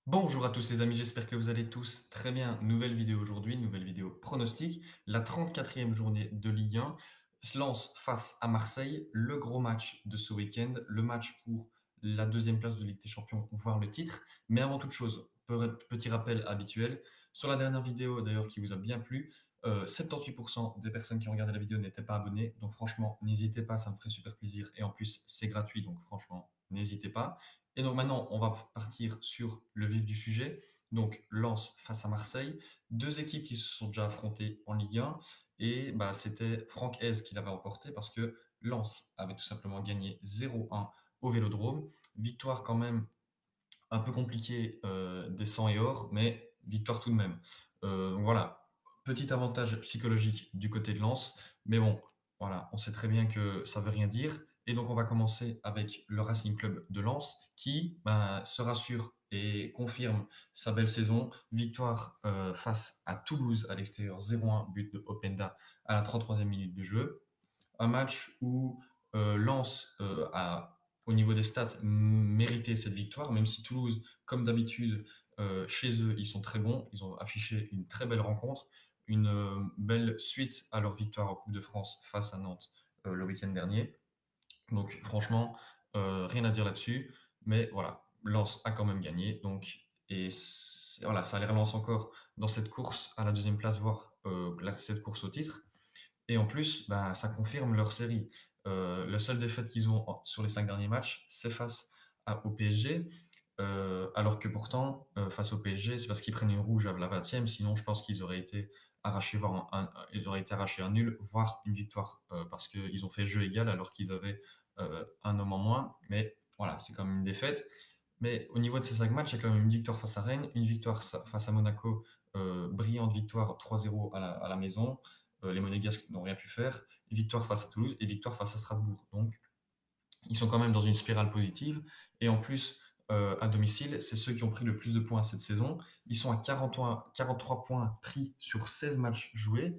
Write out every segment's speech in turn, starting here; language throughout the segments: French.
Bonjour à tous les amis, j'espère que vous allez tous très bien. Nouvelle vidéo aujourd'hui, nouvelle vidéo pronostic. La 34e journée de Ligue 1 se lance face à Marseille. Le gros match de ce week-end, le match pour la deuxième place de Ligue des Champions, voire le titre. Mais avant toute chose, petit rappel habituel. Sur la dernière vidéo d'ailleurs qui vous a bien plu, 78% des personnes qui ont regardé la vidéo n'étaient pas abonnées. Donc franchement, n'hésitez pas, ça me ferait super plaisir. Et en plus, c'est gratuit, donc franchement, n'hésitez pas. Et donc maintenant, on va partir sur le vif du sujet. Donc Lens face à Marseille, deux équipes qui se sont déjà affrontées en Ligue 1 et bah, c'était Franck Hez qui l'avait remporté parce que Lens avait tout simplement gagné 0-1 au Vélodrome. Victoire quand même un peu compliquée des 100 et or, mais victoire tout de même. Donc voilà, petit avantage psychologique du côté de Lens, mais bon, voilà, on sait très bien que ça veut rien dire. Et donc on va commencer avec le Racing Club de Lens qui bah, se rassure et confirme sa belle saison. Victoire face à Toulouse à l'extérieur 0-1, but de Openda à la 33e minute de jeu. Un match où Lens a, au niveau des stats, mérité cette victoire, même si Toulouse, comme d'habitude, chez eux, ils sont très bons. Ils ont affiché une très belle rencontre, une belle suite à leur victoire en Coupe de France face à Nantes le week-end dernier. Donc franchement, rien à dire là-dessus. Mais voilà, Lens a quand même gagné. Donc, et voilà, ça les relance encore dans cette course à la deuxième place, voire cette course au titre. Et en plus, bah, ça confirme leur série. La seule défaite qu'ils ont sur les 5 derniers matchs, c'est face au PSG. Alors que pourtant, face au PSG, c'est parce qu'ils prennent une rouge à la 20e. Sinon, je pense qu'ils auraient été arrachés, ils auraient été arrachés un nul, voire une victoire, parce qu'ils ont fait jeu égal alors qu'ils avaient un homme en moins. Mais voilà, c'est quand même une défaite. Mais au niveau de ces 5 matchs, il y a quand même une victoire face à Rennes, une victoire face à Monaco, brillante victoire 3-0 à la maison. Les Monégasques n'ont rien pu faire. Une victoire face à Toulouse et victoire face à Strasbourg. Donc, ils sont quand même dans une spirale positive. Et en plus, à domicile, c'est ceux qui ont pris le plus de points cette saison. Ils sont à 43 points pris sur 16 matchs joués.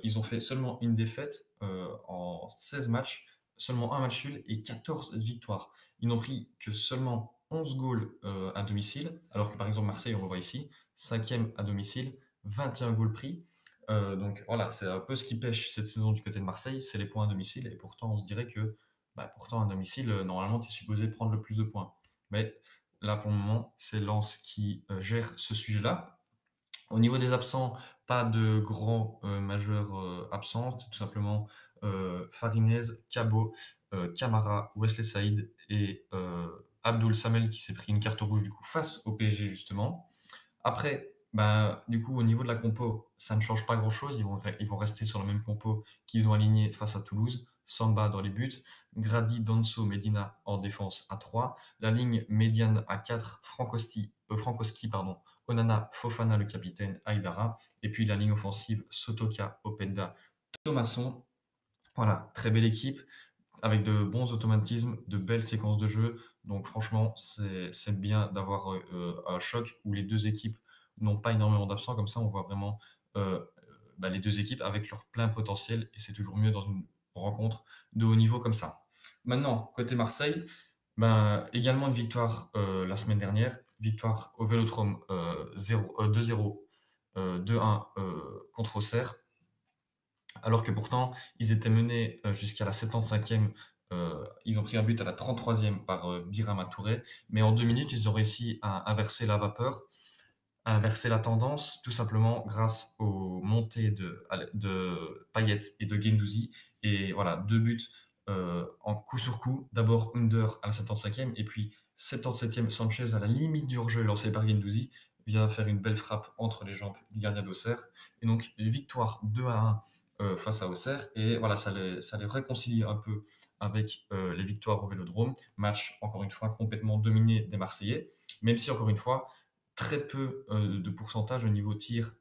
Ils ont fait seulement une défaite en 16 matchs, seulement un match nul et 14 victoires. Ils n'ont pris que seulement 11 goals à domicile, alors que par exemple Marseille, on le voit ici, 5e à domicile, 21 goals pris. Donc voilà, c'est un peu ce qui pêche cette saison du côté de Marseille, c'est les points à domicile. Et pourtant, on se dirait que bah, pourtant, à domicile, normalement, tu es supposé prendre le plus de points. Mais là, pour le moment, c'est Lens qui gère ce sujet-là. Au niveau des absents, pas de grands majeurs absents. C'est tout simplement Farinez, Cabot, Camara, Wesley Saïd et Abdoul Samel qui s'est pris une carte rouge du coup face au PSG justement. Après, bah, du coup, au niveau de la compo, ça ne change pas grand-chose. Ils vont rester sur la même compo qu'ils ont alignée face à Toulouse. Samba dans les buts, Grady, Danso, Medina en défense à 3, la ligne médiane à 4, Frankowski, pardon, Onana, Fofana le capitaine, Aïdara, et puis la ligne offensive, Sotoka, Openda, Thomasson. Voilà, très belle équipe avec de bons automatismes, de belles séquences de jeu. Donc franchement, c'est bien d'avoir un choc où les deux équipes n'ont pas énormément d'absents. Comme ça, on voit vraiment bah, les deux équipes avec leur plein potentiel. Et c'est toujours mieux dans une rencontre de haut niveau comme ça. Maintenant, côté Marseille, ben, également une victoire la semaine dernière. Victoire au Vélodrome 2-0, 2-1 contre Auxerre alors que pourtant, ils étaient menés jusqu'à la 75e. Ils ont pris un but à la 33e par Birama Touré, mais en 2 minutes, ils ont réussi à inverser la vapeur, à inverser la tendance, tout simplement grâce aux montées de Payet et de Guendouzi. Et voilà, deux buts en coup sur coup. D'abord Under à la 75e, et puis 77e Sanchez à la limite du hors-jeu lancé par Guendouzi vient faire une belle frappe entre les jambes du gardien d'Auxerre. Et donc, victoire 2-1 face à Auxerre. Et voilà, ça les réconcilie un peu avec les victoires au Vélodrome. Match, encore une fois, complètement dominé des Marseillais. Même si, encore une fois, très peu de pourcentage au niveau tir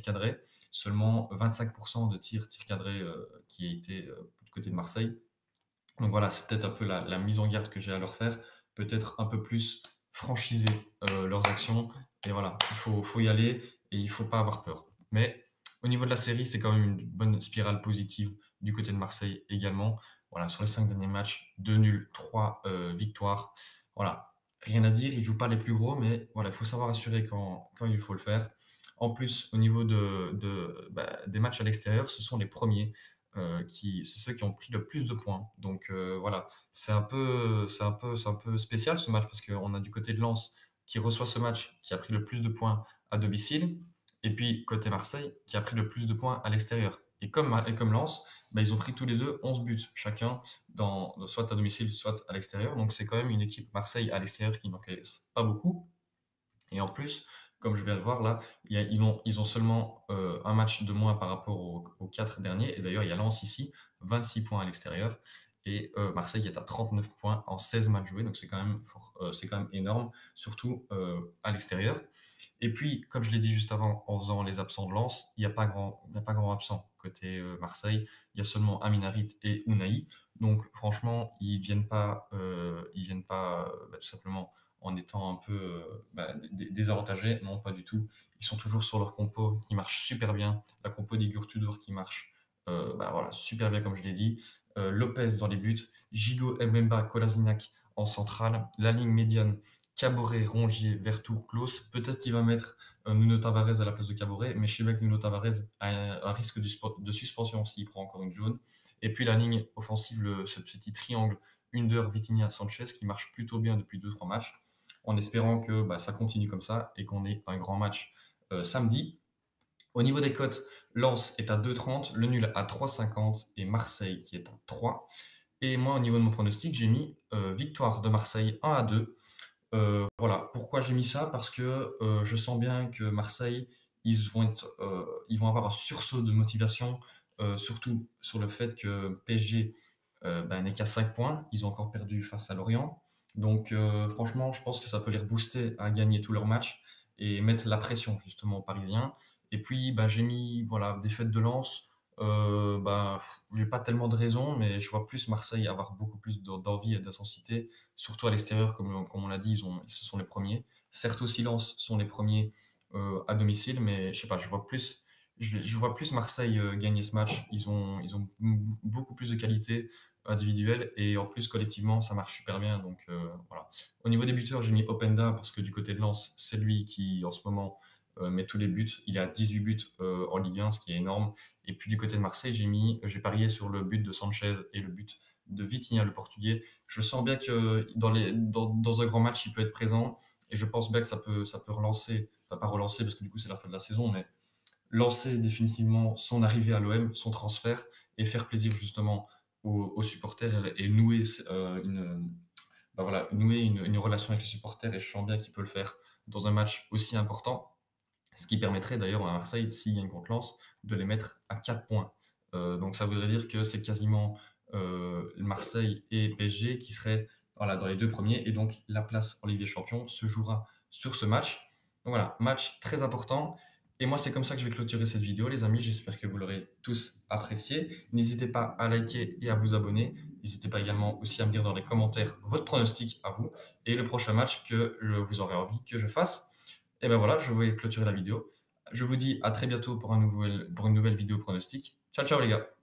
cadré. Seulement 25% de tir cadré qui a été du côté de Marseille. Donc voilà, c'est peut-être un peu la mise en garde que j'ai à leur faire. Peut-être un peu plus franchiser leurs actions. Et voilà, faut y aller et il ne faut pas avoir peur. Mais au niveau de la série, c'est quand même une bonne spirale positive du côté de Marseille également. Voilà, sur les 5 derniers matchs, 2 nuls, 3 victoires. Voilà, Rien à dire, ils jouent pas les plus gros, mais voilà, il faut savoir assurer quand il faut le faire. En plus, au niveau des matchs à l'extérieur, ce sont les premiers qui c'est ceux qui ont pris le plus de points. Donc voilà, c'est un peu spécial ce match parce qu'on a du côté de Lens qui reçoit ce match, qui a pris le plus de points à domicile, et puis côté Marseille qui a pris le plus de points à l'extérieur. Et comme Lens, bah, ils ont pris tous les 2 11 buts chacun soit à domicile, soit à l'extérieur. Donc c'est quand même une équipe Marseille à l'extérieur qui n'encaisse pas beaucoup. Et en plus, comme je viens de voir là, ils ont seulement un match de moins par rapport aux 4 derniers. Et d'ailleurs, il y a Lens ici, 26 points à l'extérieur. Et Marseille est à 39 points en 16 matchs joués. Donc c'est quand même, c'est quand même énorme, surtout à l'extérieur. Et puis, comme je l'ai dit juste avant, en faisant les absents de Lens, il y a pas grand absent côté Marseille. Il y a seulement Amin Harit et Unai. Donc, franchement, ils viennent pas tout simplement en étant un peu désavantagés. Non, pas du tout. Ils sont toujours sur leur compo qui marche super bien. La compo d'Igor Tudor qui marche voilà, super bien, comme je l'ai dit. Lopez dans les buts, Gigot, Mbemba, Kolasinac en centrale. La ligne médiane, Caboret, Rongier, Vertoux, Klose. Peut-être qu'il va mettre Nuno Tavares à la place de Caboret, mais je sais bien que Nuno Tavares a un risque de suspension s'il prend encore une jaune. Et puis la ligne offensive, ce petit triangle Under, Vitinha, Sanchez qui marche plutôt bien depuis 2-3 matchs, en espérant que ça continue comme ça et qu'on ait un grand match samedi. Au niveau des cotes, Lens est à 2,30, le nul à 3,50 et Marseille qui est à 3. Et moi, au niveau de mon pronostic, j'ai mis victoire de Marseille 1-2. Voilà, pourquoi j'ai mis ça? Parce que je sens bien que Marseille, ils vont avoir un sursaut de motivation, surtout sur le fait que PSG n'est qu'à 5 points. Ils ont encore perdu face à Lorient. Donc franchement, je pense que ça peut les rebooster à gagner tous leurs matchs et mettre la pression justement aux Parisiens. Et puis j'ai mis voilà, défaite de Lens. J'ai pas tellement de raisons, mais je vois plus Marseille avoir beaucoup plus d'envie et d'intensité, surtout à l'extérieur, comme on l'a dit, ce sont les premiers. Certes aussi Lens sont les premiers à domicile, mais je sais pas, je vois plus Marseille gagner ce match. Ils ont beaucoup plus de qualité individuelle et en plus collectivement ça marche super bien. Donc voilà. Au niveau des buteurs, j'ai mis Openda parce que du côté de Lens, c'est lui qui en ce moment met tous les buts. Il est à 18 buts en Ligue 1, ce qui est énorme. Et puis du côté de Marseille, j'ai parié sur le but de Sanchez et le but de Vitinha, le Portugais. Je sens bien que dans un grand match, il peut être présent. Et je pense bien que ça peut relancer, enfin pas relancer parce que du coup c'est la fin de la saison, mais lancer définitivement son arrivée à l'OM, son transfert, et faire plaisir justement aux supporters et nouer, une relation avec les supporters. Et je sens bien qu'il peut le faire dans un match aussi important, ce qui permettrait d'ailleurs à Marseille, s'il gagne contre Lens, de les mettre à 4 points. Donc ça voudrait dire que c'est quasiment Marseille et PSG qui seraient voilà, dans les deux premiers, et donc la place en Ligue des Champions se jouera sur ce match. Donc voilà, match très important. Et moi, c'est comme ça que je vais clôturer cette vidéo, les amis. J'espère que vous l'aurez tous apprécié. N'hésitez pas à liker et à vous abonner. N'hésitez pas également aussi à me dire dans les commentaires votre pronostic à vous et le prochain match que vous aurez envie que je fasse. Et ben voilà, je vais clôturer la vidéo. Je vous dis à très bientôt pour une nouvelle vidéo pronostic. Ciao, ciao les gars.